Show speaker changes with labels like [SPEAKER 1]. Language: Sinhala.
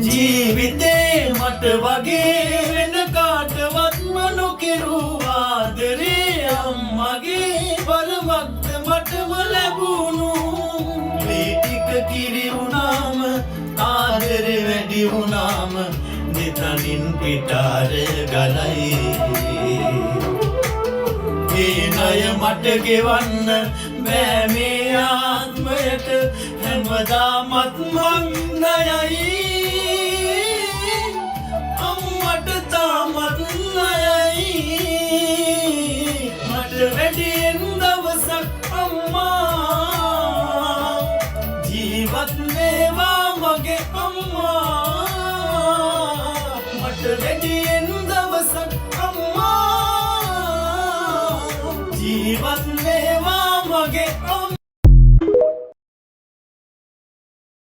[SPEAKER 1] ජීවිතේ මට වගේ වෙන කාටවත්ම නොකෙරූ ආදරේ අම්මගේ වරමක්ද මටම ලැබුණු මේ ටික කිරි වුණාම ආදරේ වැඩි වුණාම දෙතනින් පිටාර ගලයි ඒ ණය මට ගෙවන්න බෑ මේ ආත්මයට හැමදාමත් මං ණයයි අම්මට තාමත් ණයයි මට වැඩියෙන් දවසක් අම්මා ජීවත් වේවා මගේ අම්මා